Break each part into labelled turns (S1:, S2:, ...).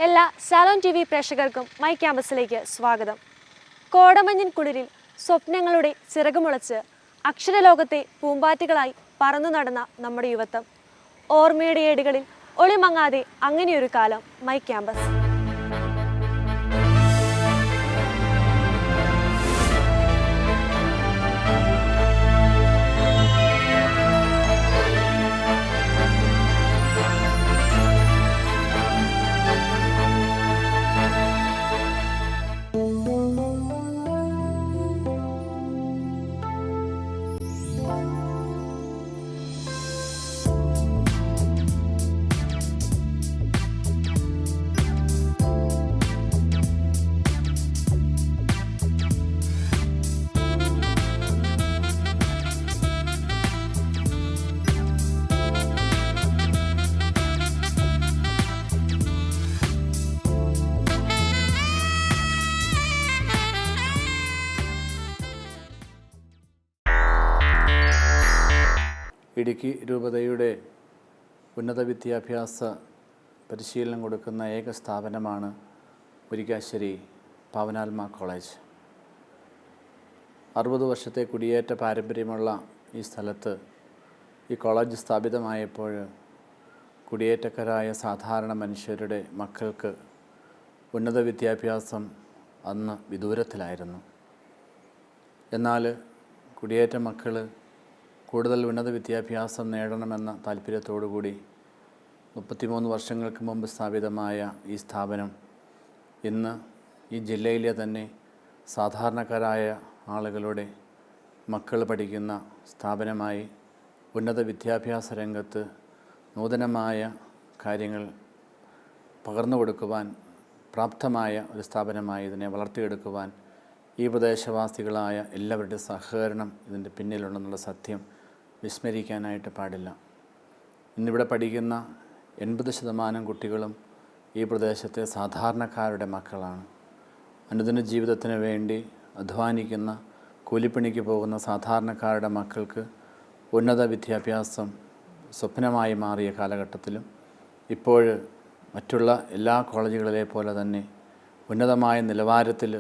S1: എല്ലാ salon TV പ്രേക്ഷകർക്കും my ക്യാമ്പസിലേക്ക് സ്വാഗതം. കോടമഞ്ഞിൻ കുളിരിൽ സ്വപ്നങ്ങളുടെ ചിറകുമുളച്ച് അക്ഷരലോകത്തെ പൂമ്പാറ്റകളായി പറന്നു നടന്ന നമ്മുടെ യുവത്വം. ഓർമ്മയുടെ ഏടുകളിൽ ഒളിമങ്ങാതെ അങ്ങനെയൊരു കാലം. My campus.
S2: ഇടുക്കി രൂപതയുടെ ഉന്നത വിദ്യാഭ്യാസ പരിശീലനം കൊടുക്കുന്ന ഏക സ്ഥാപനമാണ് മുരിക്കാശ്ശേരി പാവനാത്മ കോളേജ്. 60 വർഷത്തെ കുടിയേറ്റ പാരമ്പര്യമുള്ള ഈ സ്ഥലത്ത് ഈ കോളേജ് സ്ഥാപിതമായപ്പോൾ കുടിയേറ്റക്കാരായ സാധാരണ മനുഷ്യരുടെ മക്കൾക്ക് ഉന്നത വിദ്യാഭ്യാസം അന്ന് വിദൂരത്തിലായിരുന്നു. എന്നാൽ കുടിയേറ്റ മക്കൾ കൂടുതൽ ഉന്നത വിദ്യാഭ്യാസം നേടണമെന്ന താല്പര്യത്തോടുകൂടി 33 വർഷങ്ങൾക്ക് മുമ്പ് സ്ഥാപിതമായ ഈ സ്ഥാപനം ഇന്ന് ഈ ജില്ലയിലെ തന്നെ സാധാരണക്കാരായ ആളുകളുടെ മക്കൾ പഠിക്കുന്ന സ്ഥാപനമായി ഉന്നത വിദ്യാഭ്യാസ രംഗത്ത് നൂതനമായ കാര്യങ്ങൾ പകർന്നു കൊടുക്കുവാൻ പ്രാപ്തമായ ഒരു സ്ഥാപനമായി ഇതിനെ വളർത്തിയെടുക്കുവാൻ ഈ പ്രദേശവാസികളായ എല്ലാവരുടെയും സഹകരണം ഇതിൻ്റെ പിന്നിലുണ്ടെന്നുള്ള സത്യം വിസ്മരിക്കാനായിട്ട് പാടില്ല. ഇന്നിവിടെ പഠിക്കുന്ന 80% കുട്ടികളും ഈ പ്രദേശത്തെ സാധാരണക്കാരുടെ മക്കളാണ്. അനുദിന ജീവിതത്തിന് വേണ്ടി അധ്വാനിക്കുന്ന കൂലിപ്പണിക്ക് പോകുന്ന സാധാരണക്കാരുടെ മക്കൾക്ക് ഉന്നത വിദ്യാഭ്യാസം സ്വപ്നമായി മാറിയ കാലഘട്ടത്തിലും ഇപ്പോൾ മറ്റുള്ള എല്ലാ കോളേജുകളിലെ പോലെ തന്നെ ഉന്നതമായ നിലവാരത്തിൽ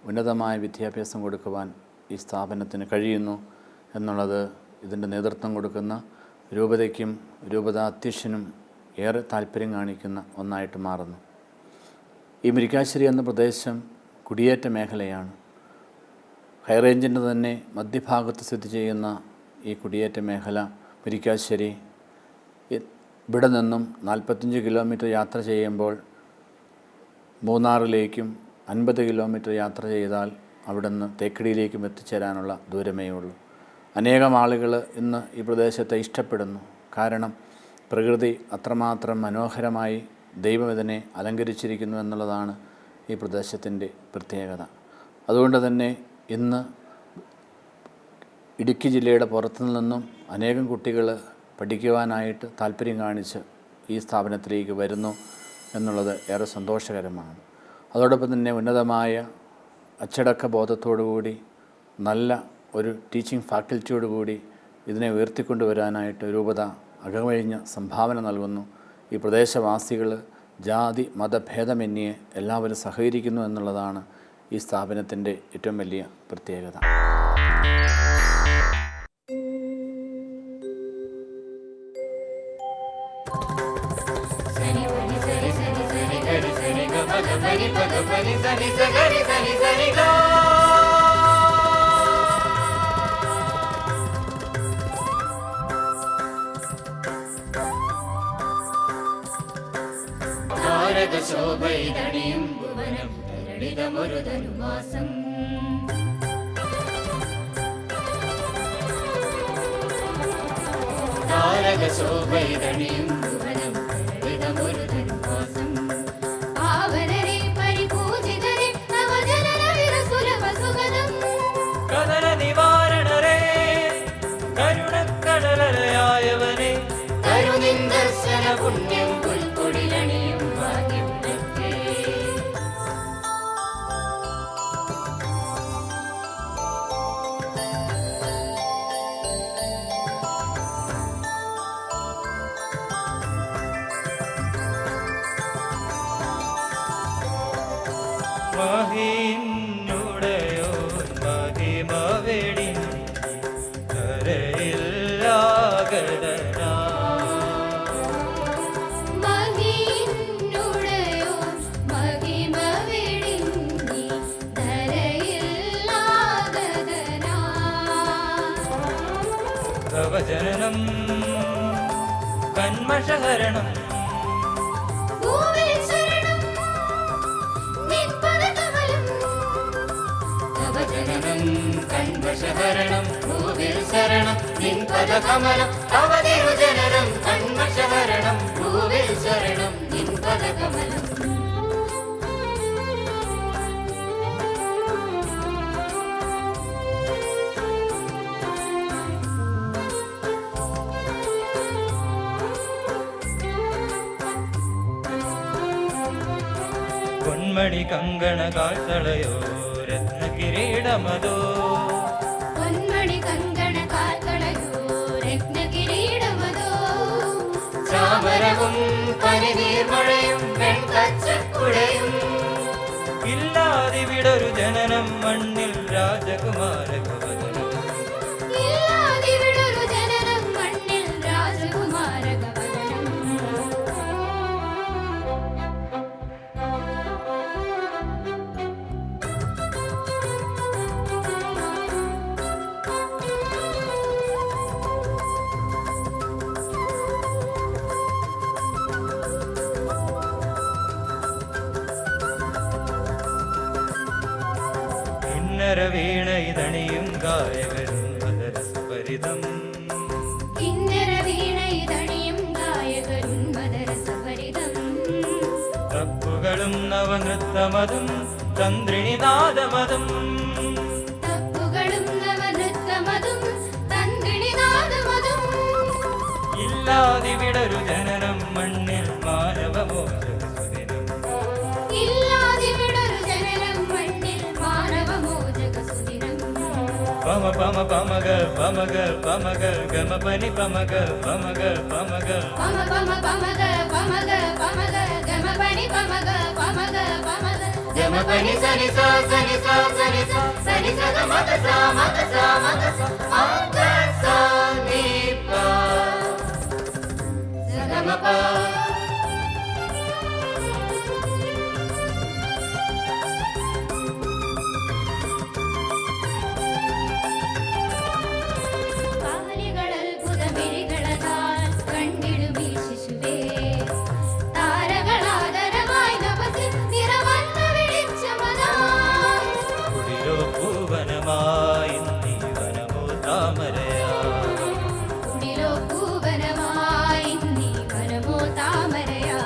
S2: ഉന്നതമായ വിദ്യാഭ്യാസം കൊടുക്കുവാൻ ഈ സ്ഥാപനത്തിന് കഴിയുന്നു എന്നുള്ളത് ഇതിൻ്റെ നേതൃത്വം കൊടുക്കുന്ന രൂപതയ്ക്കും രൂപത അധ്യക്ഷനും ഏറെ താല്പര്യം കാണിക്കുന്ന ഒന്നായിട്ട് മാറുന്നു. ഈ മുരിക്കാശ്ശേരി എന്ന പ്രദേശം കുടിയേറ്റ മേഖലയാണ്. ഹൈറേഞ്ചിൻ്റെ തന്നെ മധ്യഭാഗത്ത് സ്ഥിതി ചെയ്യുന്ന ഈ കുടിയേറ്റ മേഖല മുരിക്കാശ്ശേരി ഇവിടെ നിന്നും 45 കിലോമീറ്റർ യാത്ര ചെയ്യുമ്പോൾ മൂന്നാറിലേക്കും 50 കിലോമീറ്റർ യാത്ര ചെയ്താൽ അവിടെ നിന്ന് തേക്കടിയിലേക്കും എത്തിച്ചേരാനുള്ള ദൂരമേ ഉള്ളൂ. അനേകം ആളുകൾ ഇന്ന് ഈ പ്രദേശത്തെ ഇഷ്ടപ്പെടുന്നു. കാരണം പ്രകൃതി അത്രമാത്രം മനോഹരമായി ദൈവം ഇതിനെ അലങ്കരിച്ചിരിക്കുന്നു എന്നുള്ളതാണ് ഈ പ്രദേശത്തിൻ്റെ പ്രത്യേകത. അതുകൊണ്ട് തന്നെ ഇന്ന് ഇടുക്കി ജില്ലയുടെ പുറത്തു നിന്നും അനേകം കുട്ടികൾ പഠിക്കുവാനായിട്ട് താല്പര്യം കാണിച്ച് ഈ സ്ഥാപനത്തിലേക്ക് വരുന്നു എന്നുള്ളത് ഏറെ സന്തോഷകരമാണ്. അതോടൊപ്പം തന്നെ ഉന്നതമായ അച്ചടക്ക ബോധത്തോടുകൂടി നല്ല ഒരു ടീച്ചിങ് ഫാക്കൽറ്റിയോടുകൂടി ഇതിനെ ഉയർത്തിക്കൊണ്ടുവരാനായിട്ട് രൂപത അകമഴിഞ്ഞ സംഭാവന നൽകുന്നു. ഈ പ്രദേശവാസികൾ ജാതി മതഭേദമന്യേ എല്ലാവരും സഹകരിക്കുന്നു എന്നുള്ളതാണ് ഈ സ്ഥാപനത്തിൻ്റെ ഏറ്റവും വലിയ പ്രത്യേകത.
S3: ശോഭയിതണിയും ഭുവനം തരളിതമൊരു ധനുമാസം താരകശോഭയിതണിയും ഭുവനം തരളിതമൊരു ധനുമാസം പാവനരെ പരിപൂജിതരെ നവജനന വിരസുലഭ സുഗതം കദന നിവാരണരേ കരുണക്കടലയായവനെ കരുനിൻ ദർശന പുണ്യം പുൽക്കൊടിലണിയും
S4: മഹിന്നുടയോ മഹിമവെടി കരയില്ലാകടനാ
S3: മഹിന്നുടയോ മഹിമവെടിഞ്ഞി ധരയില്ലാകടനാ
S4: തവ ജനനം കന്മഷഹരണം
S3: ഭൂവിൽ ശരണം നിൻപദകമലം തവ ജനനം കന്മഷഹരണം ഭൂവിൽ ശരണം നിൻപദകമലം തവ തിരുജനനം കന്മഷഹരണം ഭൂവിൽ ശരണം നിൻപദകമലം
S4: പൊന്മണി കങ്കണ കാൽത്തളയോ രത്നകിരീടമതോ
S3: പൊന്മണി കങ്കണ കാൽത്തളയോ രത്നകിരീടമതോ ചാമരവും പനിനീർമഴയും വെൺകച്ചക്കുടയും
S4: ഇല്ലാതിവിടൊരു ജനനം മണ്ണിൽ രാജകുമാരകവചനം
S3: ഇല്ലാതിവിടൊരു ജനനം മണ്ണിൽ രാജകുമാരകവചനം
S4: കിന്നര വീണ ഇതണിയും ഗായകരും മദരസപരിതം
S3: കിന്നര വീണയിതണിയും ഗായകരും മദരസപരിതം
S4: തപ്പുകളും നവനൃത്തമതും തന്ത്രിണിനാദമതും
S3: തപ്പുകളും നവനൃത്തമതും തന്ത്രിണിനാദമതും
S4: ഇല്ലാതിവിടൊരു ജനനം മണ്ണിൽ മാനവമോചകസുദിനം
S3: ഇല്ലാതിവിടൊരു ജനനം മണ്ണിൽ മാനവമോചക സുദിനം
S4: പമ പമ പമഗ പമഗ പമഗ ഗമ പനി പമഗ പമഗ പമഗ
S3: പമ പമ പമഗ പമഗ പമഗ ഗമ പനി പമഗ പമഗ പമഗ ഗമ പനി സനി സ സനി സ സനി സ സനി സ ഗ മഗ സ മഗ സ മഗ സ മഗ സ നി പ സ ഗ മ പ കാലികളത്ഭുതമിഴികളതാൽ കണ്ടിടുമീ ശിശുവേ താരകളാദരമായി നഭത്തിൽ നിറവന്ന വെളിച്ചമതാൽ
S4: കുടിലോ പൂവനമായി നീ വനമോ താമരയാ
S3: കുടിലോ പൂവനമായി നീ വനമോ താമരയാ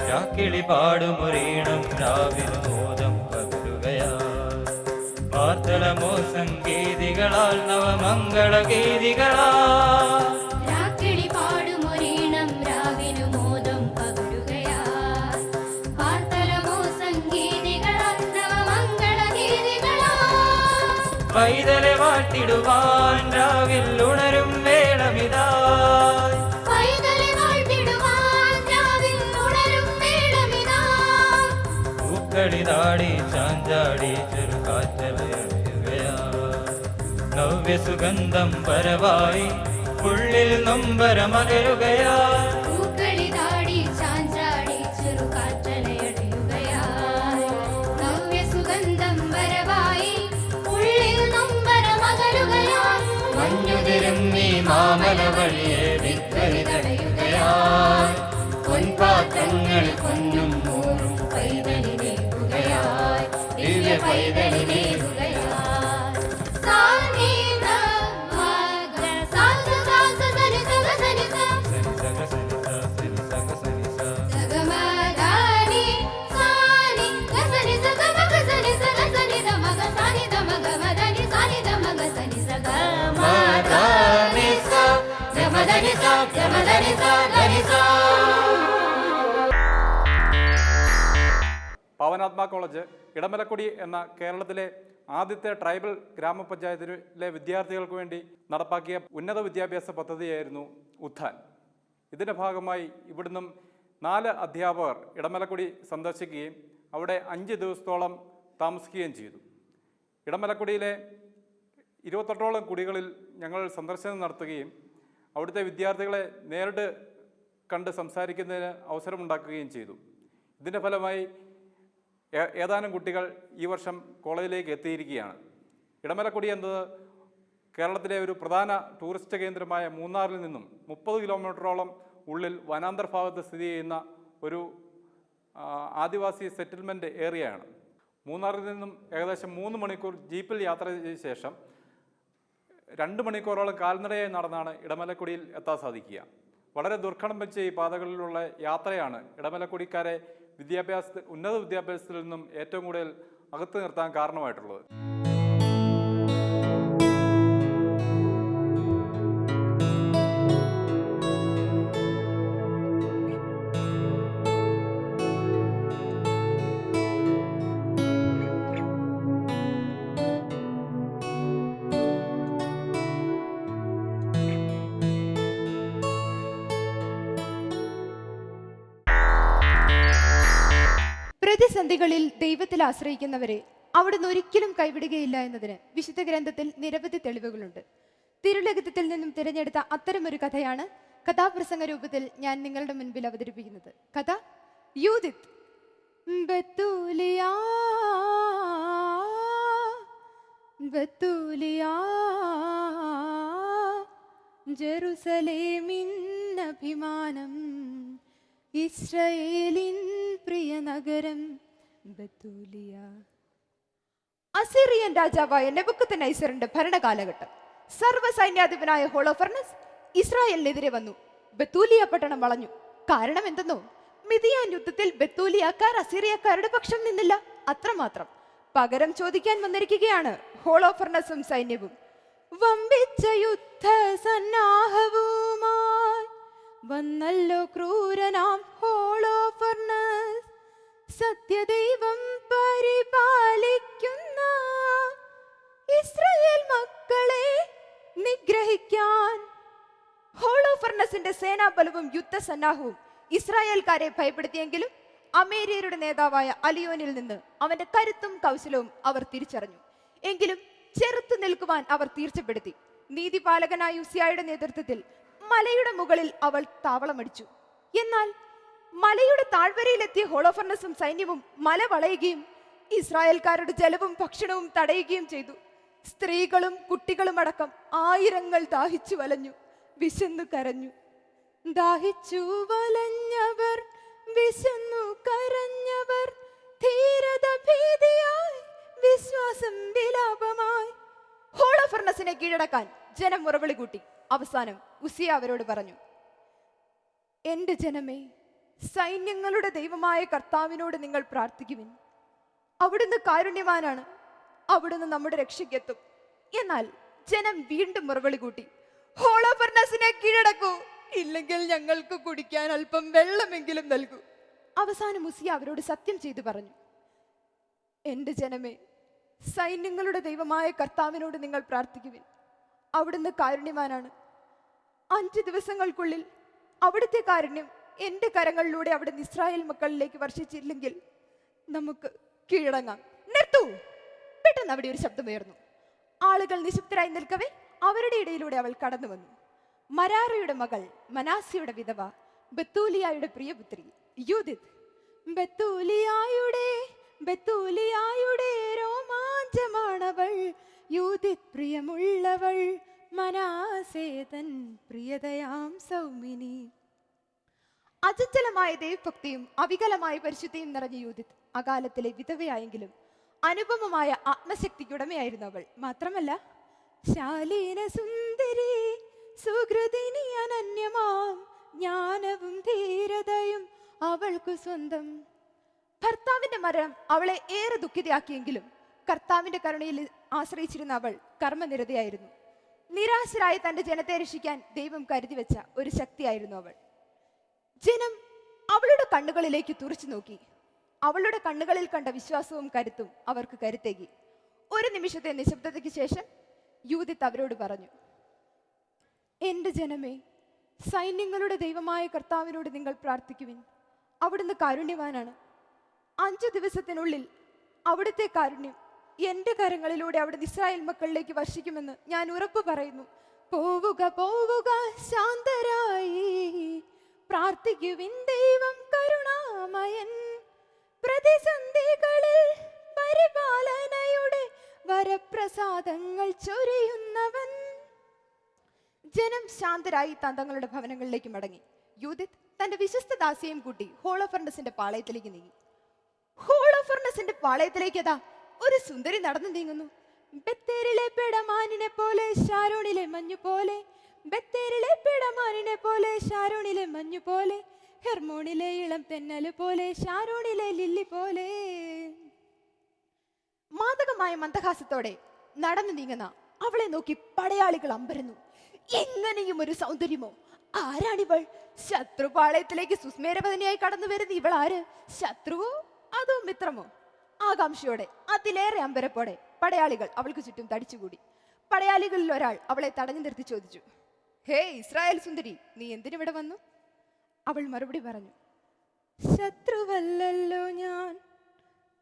S4: രാക്കിളി പാടുമൊരീണം രാവിൽ മോദം പകരുകയാ വാർത്തളമോ സംഗീതികളാൽ നവമംഗളഗീതികളാ
S3: രാക്കിളി പാടുമൊരീണം രാവിനു മോദം പകരുകയാ പാർത്തലമോ സംഗീതികളാൽ നവമംഗളഗീതികളാ
S4: പൈതലെ വാട്ടിടുവാൻ രാവിൽ ഉണരും വേളമിതായി
S3: പൈതലെ വാഴ്ത്തിടുവാൻ രാവിൽ ഉണരും വേളമിതാ
S4: പൂക്കളിതാടി ചാഞ്ചാടി ചെറുകാറ്റലയുകയാ നവ്യസുഗന്ധം പരവായി ഉള്ളിൽ നൊമ്പരമകരുകയാ
S3: പൂക്കളിതാടി ചാഞ്ചാടി ചെറുകാറ്റലയടയുകയായി നവ്യസുഗന്ധം വരവായി ഉള്ളിൽ നൊമ്പരമകലുകയായി മഞ്ഞുതിരും നീ മാമല വഴിയെ വിത്തരിതടയുകയായി പൊൻപാത്രങ്ങളിൽ പൊന്നും മൂറും പൈതലിനേകുകയായി ദിവ്യ പൈതലിനേകുകയായി സാനീത മഗ സാസ സാസ സനി സഗ സനി സ സഗമദാനി സാനി ഗസനി സഗമഗ സനി സഗ സനി ധ മഗ സാനി ധ മഗ മദനി സാനി ധ മഗ സനി സഗ മദനി സ ഗമദനി സ ഗമദനി സ ധനി സ.
S5: പാവനാത്മാ കോളേജ് ഇടമലക്കുടി എന്ന കേരളത്തിലെ ആദ്യത്തെ ട്രൈബൽ ഗ്രാമപഞ്ചായത്തിലെ വിദ്യാർത്ഥികൾക്ക് വേണ്ടി നടപ്പാക്കിയ ഉന്നത വിദ്യാഭ്യാസ പദ്ധതിയായിരുന്നു ഉത്ഥാൻ. ഇതിൻ്റെ ഭാഗമായി ഇവിടുന്നും 4 അധ്യാപകർ ഇടമലക്കുടി സന്ദർശിക്കുകയും അവിടെ 5 ദിവസത്തോളം താമസിക്കുകയും ചെയ്തു. ഇടമലക്കുടിയിലെ 28ഓളം കുടികളിൽ ഞങ്ങൾ സന്ദർശനം നടത്തുകയും അവിടുത്തെ വിദ്യാർത്ഥികളെ നേരിട്ട് കണ്ട് സംസാരിക്കുന്നതിന് അവസരമുണ്ടാക്കുകയും ചെയ്തു. ഇതിൻ്റെ ഫലമായി ഏതാനും കുട്ടികൾ ഈ വർഷം കോളേജിലേക്ക് എത്തിയിരിക്കുകയാണ്. ഇടമലക്കുടി എന്നത് കേരളത്തിലെ ഒരു പ്രധാന ടൂറിസ്റ്റ് കേന്ദ്രമായ മൂന്നാറിൽ നിന്നും 30 കിലോമീറ്ററോളം ഉള്ളിൽ വനാന്തർ ഭാഗത്ത് സ്ഥിതി ചെയ്യുന്ന ഒരു ആദിവാസി സെറ്റിൽമെൻറ്റ് ഏരിയയാണ്. മൂന്നാറിൽ നിന്നും ഏകദേശം 3 മണിക്കൂർ ജീപ്പിൽ യാത്ര ചെയ്ത ശേഷം 2 മണിക്കൂറോളം കാൽനടയായി നടന്നാണ് ഇടമലക്കുടിയിൽ എത്താൻ സാധിക്കുക. വളരെ ദുർഘടം വെച്ച ഈ പാതകളിലുള്ള യാത്രയാണ് ഇടമലക്കുടിക്കാരെ ഉന്നത വിദ്യാഭ്യാസത്തിൽ നിന്നും ഏറ്റവും കൂടുതൽ അകത്ത് നിർത്താൻ കാരണമായിട്ടുള്ളത്.
S6: പ്രതിസന്ധികളിൽ ദൈവത്തിൽ ആശ്രയിക്കുന്നവരെ അവിടുന്ന് ഒരിക്കലും കൈവിടുകയില്ല എന്നതിന് വിശുദ്ധ ഗ്രന്ഥത്തിൽ നിരവധി തെളിവുകളുണ്ട്. തിരുലിഖിതത്തിൽ നിന്നും തിരഞ്ഞെടുത്ത അത്തരമൊരു കഥയാണ് കഥാപ്രസംഗ രൂപത്തിൽ ഞാൻ നിങ്ങളുടെ മുൻപിൽ അവതരിപ്പിക്കുന്നത്. കഥ യൂദിത്ത്. ബത്തൂലിയാ ബത്തൂലിയാ ജെറുസലേമിൻ അഭിമാനം, ഇസ്രായേലിൻ പ്രിയ നഗരം ബത്തൂലിയ. അസീറിയൻ രാജാവായ നെബൂഖദ്നേസറിന്റെ ഭരണകാലഘട്ടം. സർവ്വസൈന്യാധിപനായ ഹോളോഫർണസ് ഇസ്രായേലിനെതിരെ വന്നു. ബത്തൂലിയ പട്ടണം വളഞ്ഞു. കാരണം എന്തെന്നോ? മിദിയാൻ യുദ്ധത്തിൽ ബത്തൂലിയക്കാർ അസീറിയക്കാരുടെ പക്ഷം നിന്നില്ല, അത്രമാത്രം. പകരം ചോദിക്കാൻ വന്നിരിക്കുകയാണ് ഹോളോഫർണസും സൈന്യവും. വമ്പിച്ച യുദ്ധ സന്നാഹവുമായി വന്നല്ലോ ക്രൂരനാം ഹോളോഫർണസ്. സത്യദൈവം പരിപാലിക്കുന്ന ഇസ്രായേൽ മക്കളെ നിഗ്രഹിക്കാൻ. ഹോളോഫർണസിന്റെ സേനാബലവും യുദ്ധസന്നാഹവും ഇസ്രായേൽക്കാരെ ഭയപ്പെടുത്തിയെങ്കിലും അമേരിയരുടെ നേതാവായ അലിയോനിൽ നിന്ന് അവന്റെ കരുത്തും കൗശലവും അവർ തിരിച്ചറിഞ്ഞു. എങ്കിലും ചെറുത്തു നിൽക്കുവാൻ അവർ തീർച്ചപ്പെടുത്തി. നീതിപാലകനായ ഉസിയായുടെ നേതൃത്വത്തിൽ മലയുടെ മുകളിൽ അവൾ താവളമടിച്ചു. എന്നാൽ മലയുടെ താഴ്വരയിലെത്തിയ ഹോളോഫർണസും സൈന്യവും മല വളയുകയും ഇസ്രായേൽക്കാരുടെ ജലവും ഭക്ഷണവും തടയുകയും ചെയ്തു. സ്ത്രീകളും കുട്ടികളും അടക്കം ആയിരങ്ങൾ ദാഹിച്ചു വലഞ്ഞു, വിശന്നു കരഞ്ഞു. ദാഹിച്ചു വലഞ്ഞവർ, വിശന്നു കരഞ്ഞവർ, ധീരത ഭീതിയായി, വിശ്വാസം വിലാപമായി. ഹോളോഫർണസിനെ കീഴടക്കാൻ ജനം മുറവിളി കൂട്ടി. അവസാനം ഉസിയ അവരോട് പറഞ്ഞു, എന്റെ ജനമേ, സൈന്യങ്ങളുടെ ദൈവമായ കർത്താവിനോട് നിങ്ങൾ പ്രാർത്ഥിക്കുവിൻ. അവിടുന്ന് കാരുണ്യവാനാണ്, അവിടുന്ന് നമ്മുടെ രക്ഷയ്ക്കെത്തും. എന്നാൽ ജനം വീണ്ടും മുറവിളി കൂട്ടി, ഹോളോഫർണസിനെ കീഴടക്കൂ, ഇല്ലെങ്കിൽ ഞങ്ങൾക്ക് കുടിക്കാൻ അല്പം വെള്ളമെങ്കിലും നൽകൂ. അവസാനം ഉസിയ അവരോട് സത്യം ചെയ്തു പറഞ്ഞു, എന്റെ ജനമേ, സൈന്യങ്ങളുടെ ദൈവമായ കർത്താവിനോട് നിങ്ങൾ പ്രാർത്ഥിക്കുവിൻ. അവിടുന്ന് കാരുണ്യവാനാണ്. 5 ദിവസങ്ങൾക്കുള്ളിൽ അവിടുത്തെ കാരുണ്യം എന്റെ കരങ്ങളിലൂടെ അവിടുന്ന് ഇസ്രായേൽ മക്കളിലേക്ക് വർഷിച്ചില്ലെങ്കിൽ നമുക്ക് കീഴടങ്ങാം. നിർത്തൂ! പെട്ടെന്ന് അവിടെ ഒരു ശബ്ദമുയർന്നു. ആളുകൾ നിശബ്ദരായി നിൽക്കവേ അവരുടെ ഇടയിലൂടെ അവൾ കടന്നു വന്നു. മരാറയുടെ മകൾ, മനാസിയുടെ വിധവ, ബത്തൂലിയായുടെ പ്രിയപുത്രി യൂദിത്ത്. ബത്തൂലിയായുടെ രോമാഞ്ചമാണവൾ, യൂദിത്ത് പ്രിയമുള്ളവൾ, മനാസേതൻ പ്രിയതയാം സൗമിനി. അചഞ്ചലമായ ദൈവഭക്തിയും അവികലമായ പരിശുദ്ധിയും നിറഞ്ഞ യൂദിത്ത് അകാലത്തിലെ വിധവയായെങ്കിലും അനുപമമായ ആത്മശക്തിക്കുടമയായിരുന്നു അവൾ. മാത്രമല്ല, ശാലീന സുന്ദരി, സുഹൃതിനി, അനന്യമാം ജ്ഞാനവും ധീരതയും അവൾക്കു സ്വന്തം. ഭർത്താവിന്റെ മരണം അവളെ ഏറെ ദുഃഖിതയാക്കിയെങ്കിലും കർത്താവിന്റെ കരുണയിൽ ആശ്രയിച്ചിരുന്ന അവൾ കർമ്മനിരതയായിരുന്നു. നിരാശരായ തന്റെ ജനത്തെ രക്ഷിക്കാൻ ദൈവം കരുതി വെച്ച ഒരു ശക്തിയായിരുന്നു അവൾ. ജനം അവളുടെ കണ്ണുകളിലേക്ക് തുറച്ചു നോക്കി. അവളുടെ കണ്ണുകളിൽ കണ്ട വിശ്വാസവും കരുത്തും അവർക്ക് കരുത്തേകി. ഒരു നിമിഷത്തെ നിശബ്ദതയ്ക്ക് ശേഷം യൂദിത്ത് അവരോട് പറഞ്ഞു, എന്റെ ജനമേ, സൈന്യങ്ങളുടെ ദൈവമായ കർത്താവിനോട് നിങ്ങൾ പ്രാർത്ഥിക്കുവിൻ. അവിടുന്ന് കാരുണ്യവാനാണ്. 5 ദിവസത്തിനുള്ളിൽ അവിടുത്തെ കാരുണ്യം എന്റെ കരങ്ങളിലൂടെ അവിടുന്ന് ഇസ്രായേൽ മക്കളിലേക്ക് വർഷിക്കുമെന്ന് ഞാൻ ഉറപ്പ് പറയുന്നു. പോവുക പോവുക ശാന്തരായി, പ്രാർത്ഥിക്കുവിൻ, ദൈവം കരുണാമയൻ, പ്രതിസന്ധികളിൽ പരിപാലനയുടെ വരപ്രസാദങ്ങൾ ചൊരിയുന്നവൻ. ജനം ശാന്തരായി തങ്ങളുടെ ഭവനങ്ങളിലേക്ക് മടങ്ങി. യൂദിത്ത് തന്റെ വിശ്വസ്ത ദാസിയെയും കൂട്ടി ഹോളോഫർണസിന്റെ പാളയത്തിലേക്ക് നീങ്ങി. ഹോളോഫർണസിന്റെ പാളയത്തിലേക്ക് അതാ ഒരു സുന്ദരി നടന്നു നീങ്ങുന്നു. ബത്തേരിലെ പെടമാനിനെ പോലെ, ഷാരോണിലെ മഞ്ഞു പോലെ, ബത്തേരിലെ പെടമാനിനെ പോലെ, ഷാരോണിലെ മഞ്ഞു പോലെ, ഹെർമോണിലെ ഇളം തെന്നല് പോലെ, ഷാരോണിലെ ലില്ലി പോലെ. മാദകമായ മന്ദഹാസത്തോടെ നടന്നു നീങ്ങുന്ന അവളെ നോക്കി പടയാളികൾ അമ്പരന്നു. എങ്ങനെയും ഒരു സൗന്ദര്യമോ? ആരാണിവൾ? ശത്രുപാളയത്തിലേക്ക് സുസ്മേരപതനിയായി കടന്നു വരുന്ന ഇവൾ ആര്? ശത്രുവോ അതോ മിത്രമോ? ആകാംക്ഷയോടെ അതിലേറെ അമ്പരപ്പോടെ പടയാളികൾ അവൾക്ക് ചുറ്റും തടിച്ചുകൂടി. പടയാളികളിൽ ഒരാൾ അവളെ തടഞ്ഞു നിർത്തി ചോദിച്ചു, ഹേ ഇസ്രായേൽ സുന്ദരി, നീ എന്തിനിവിടെ വന്നു? അവൾ മറുപടി പറഞ്ഞു, ശത്രുവല്ലല്ലോ ഞാൻ.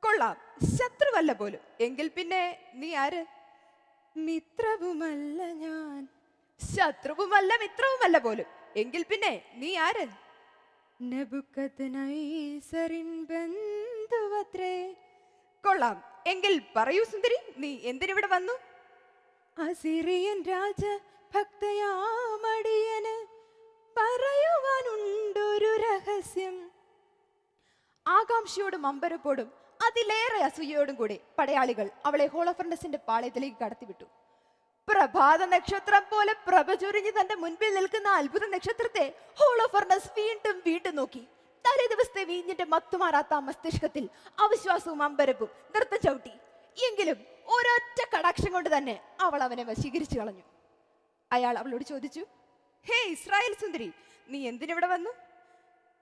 S6: കൊള്ളാം, ശത്രുവല്ല പോലും. എങ്കിൽ പിന്നെ നീ ആര്? മിത്രവുമല്ല ഞാൻ. ശത്രുവുമല്ല മിത്രവുമല്ല പോലും. എങ്കിൽ പിന്നെ നീ ആര്? നെബൂഖദ്നേസറിൻ ബന്ധുവത്രേ. കൊള്ളാം, എങ്കിൽ പറയൂ സുന്ദരി, നീ എന്തിനിവിടെ വന്നു? അസിറിയൻ രാജ ഭക്തയാമടിയന് പറയുവാനുണ്ടൊരു രഹസ്യം. ആകാംക്ഷയോടും അമ്പരപ്പോടും അതിലേറെ അസൂയയോടും കൂടി പടയാളികൾ അവളെ ഹോളോഫർണസിന്റെ പാളയത്തിലേക്ക് കടത്തിവിട്ടു. പ്രഭാത നക്ഷത്രം പോലെ പ്രഭ ചൊരിഞ്ഞ് തന്റെ മുൻപിൽ നിൽക്കുന്ന അത്ഭുത നക്ഷത്രത്തെ ഹോളോഫർണസ് വീണ്ടും വീണ്ടും നോക്കി. തലേ ദിവസത്തെ വീഞ്ഞിന്റെ മത്തുമാറാത്ത മസ്തിഷ്കത്തിൽ അവിശ്വാസവും അമ്പരപ്പും നൃത്തം ചവിട്ടി. എങ്കിലും ഒരൊറ്റ കടാക്ഷം കൊണ്ട് തന്നെ അവൾ അവനെ വശീകരിച്ചു കളഞ്ഞു. അയാൾ അവളോട് ചോദിച്ചു, ഹേ ഇസ്രായേൽ സുന്ദരി, നീ എന്തിനിവിടെ വന്നു?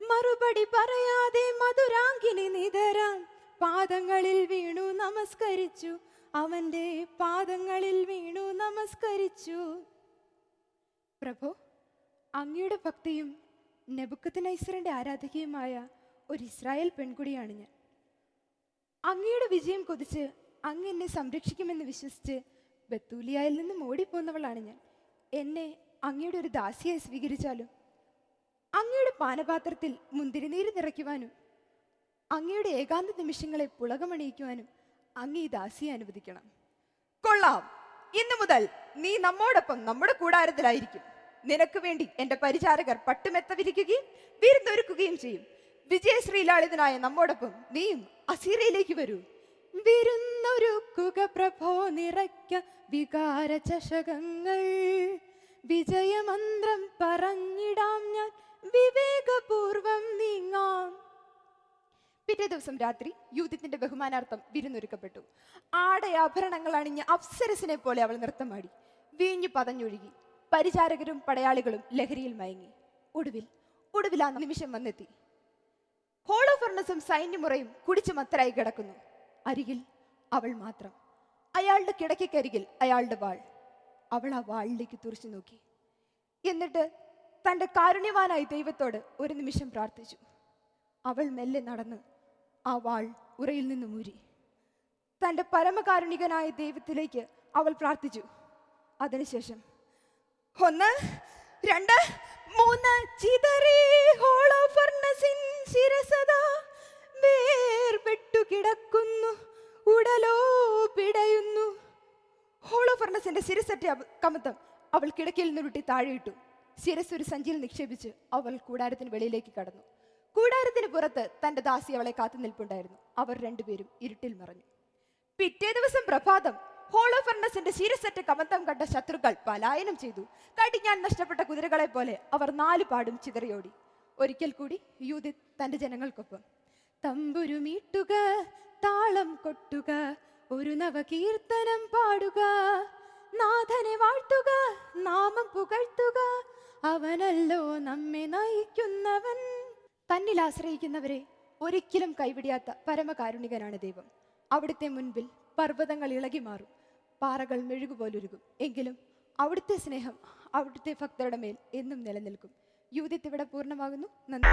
S6: മറുപടി പറയാതെ മധുരാങ്കിനി നിതരാൻ പാദങ്ങളിൽ വീണു നമസ്കരിച്ചു. അവന്റെ പാദങ്ങളിൽ വീണു നമസ്കരിച്ചു. പ്രഭു, അങ്ങയുടെ ഭക്തിയും നെബൂഖദ്നേസറിന്റെ ആരാധകയുമായ ഒരു ഇസ്രായേൽ പെൺകുടിയാണ് ഞാൻ. അങ്ങയുടെ വിജയം കൊതിച്ച് അങ്ങ് എന്നെ സംരക്ഷിക്കുമെന്ന് വിശ്വസിച്ച് ബത്തൂലിയായിൽ നിന്നും ഓടിപ്പോന്നവളാണ് ഞാൻ. എന്നെ അങ്ങയുടെ ഒരു ദാസിയായി സ്വീകരിച്ചാലും അങ്ങയുടെ പാനപാത്രത്തിൽ മുന്തിരിനീര് നിറയ്ക്കുവാനും അങ്ങയുടെ ഏകാന്ത നിമിഷങ്ങളെ പുളകമണിയിക്കുവാനും അങ്ങ് ഈ ദാസിയെ അനുവദിക്കണം. കൊള്ളാം, ഇന്നു മുതൽ നീ നമ്മോടൊപ്പം നമ്മുടെ കൂടാരത്തിലായിരിക്കും. നിനക്ക് വേണ്ടി എന്റെ പരിചാരകർ പട്ടുമെത്ത വിരിക്കുകയും വിരുന്നൊരുക്കുകയും ചെയ്യും. വിജയശ്രീലാളിതനായ നമ്മോടൊപ്പം നീയും അസീറിയയിലേക്ക് വരൂ. വിരുന്നൊരുക്കുക പ്രഭോ, നിറയ്ക്ക വികാര ചഷകങ്ങൾ, വിജയമന്ത്രം പറഞ്ഞിടാം ഞാൻ, വിവേകപൂർവം നീങ്ങാം. പിറ്റേ ദിവസം രാത്രി യൂദിത്തിന്റെ ബഹുമാനാർത്ഥം വിരുന്നൊരുക്കപ്പെട്ടു. ആടയാഭരണങ്ങൾ അണിഞ്ഞ അപ്സരസിനെ പോലെ അവൾ നൃത്തമാടി. വീഞ്ഞു പതഞ്ഞൊഴുകി. പരിചാരകരും പടയാളികളും ലഹരിയിൽ മയങ്ങി. ഒടുവിൽ ആ നിമിഷം വന്നെത്തി. ഹോളോഫർണസും സൈന്യമുറയും കുടിച്ചു മത്തരായി കിടക്കുന്നു. അരികിൽ അവൾ മാത്രം. അയാളുടെ കിടക്കക്കരികിൽ അയാളുടെ വാൾ. അവൾ ആ വാളിലേക്ക് തുറച്ചു നോക്കി. എന്നിട്ട് തന്റെ കാരുണ്യവാനായ ദൈവത്തോട് ഒരു നിമിഷം പ്രാർത്ഥിച്ചു. അവൾ മെല്ലെ നടന്ന് ആ വാൾ ഉറയിൽ നിന്ന് ഊരി. തന്റെ പരമകാരുണികനായ ദൈവത്തിലേക്ക് അവൾ പ്രാർത്ഥിച്ചു. അതിനുശേഷം 1, 2, 3 ചിതറി ഹോളോഫർണസിൻ ശിരസദാ വേർപെട്ടു കിടക്കുന്നു, ഉടലോ പിടയുന്നു. ഹോളോഫർണസിന്റെ ശിരസറ്റ കമത്തം അവൾ കിടക്കയിൽ നിന്നുരുട്ടി താഴെയിട്ടു. ശിരസ് ഒരു സഞ്ചിയിൽ നിക്ഷേപിച്ച് അവൾ കൂടാരത്തിന് വെളിയിലേക്ക് കടന്നു. കൂടാരത്തിന് പുറത്ത് തന്റെ ദാസി അവളെ കാത്തു നിൽപ്പുണ്ടായിരുന്നു. അവർ രണ്ടുപേരും ഇരുട്ടിൽ മറഞ്ഞു. പിറ്റേ ദിവസം പ്രഭാതം ഹോളോഫർണസിന്റെ ശിരസറ്റ കമത്തം കണ്ട ശത്രുക്കൾ പലായനം ചെയ്തു. കടിഞ്ഞാൻ നഷ്ടപ്പെട്ട കുതിരകളെ പോലെ അവർ 4 പാടും ചിതറിയോടി. ഒരിക്കൽ കൂടി യൂദിത്ത് തന്റെ ജനങ്ങൾക്കൊപ്പം തമ്പുരുമീട്ടുക, താളം കൊട്ടുക, ഒരു നവകീർത്തനം പാടുക, നാഥനെ വാഴ്ത്തുക, നാമം പുകഴ്ത്തുക, അവനല്ലോ നമ്മെ നയിക്കുന്നവൻ. തന്നിൽ ആശ്രയിക്കുന്നവരെ ഒരിക്കലും കൈവിടിയാത്ത പരമകാരുണികനാണ് ദൈവം. അവിടുത്തെ മുൻപിൽ പർവ്വതങ്ങൾ ഇളകി മാറും, പാറകൾ മെഴുകുപോലുരുകും. എങ്കിലും അവിടുത്തെ സ്നേഹം അവിടുത്തെ ഭക്തരുടെ മേൽ എന്നും നിലനിൽക്കും. യൂതിത്ത് ഇവിടെ പൂർണ്ണമാകുന്നു. നന്ദി.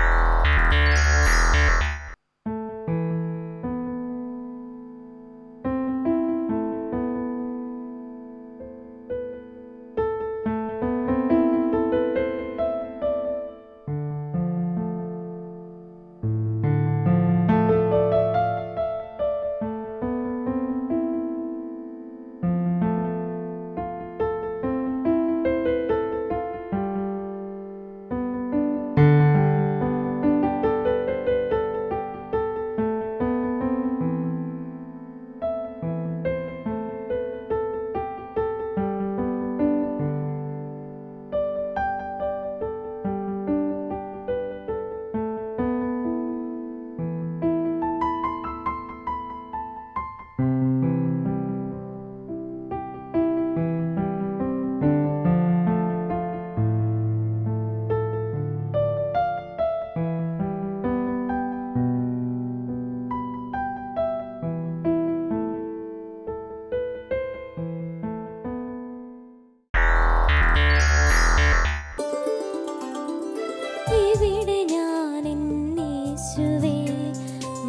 S3: ഇവിടെ ഞാൻ എന്നേശുവേ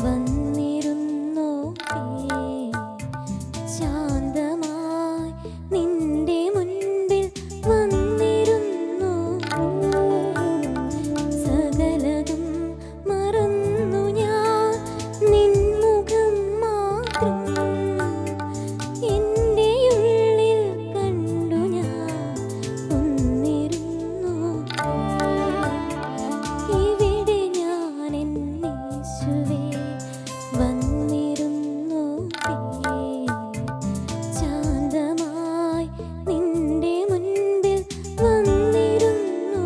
S3: വന്നിരുന്നു, ശാന്തമായി നിന്റെ മുൻപിൽ വന്നിരുന്നു. സകലതും മറന്നു ഞാൻ നിൻമുഖം മാത്രം എൻ്റെ ഉള്ളിൽ കണ്ടു ഞാൻ ഒന്നിരുന്നു. ഇവിടെ ഞാൻ എന്നേശുവേ വന്നിരുന്നു, ശാന്തമായി നിന്റെ മുൻപിൽ വന്നിരുന്നു.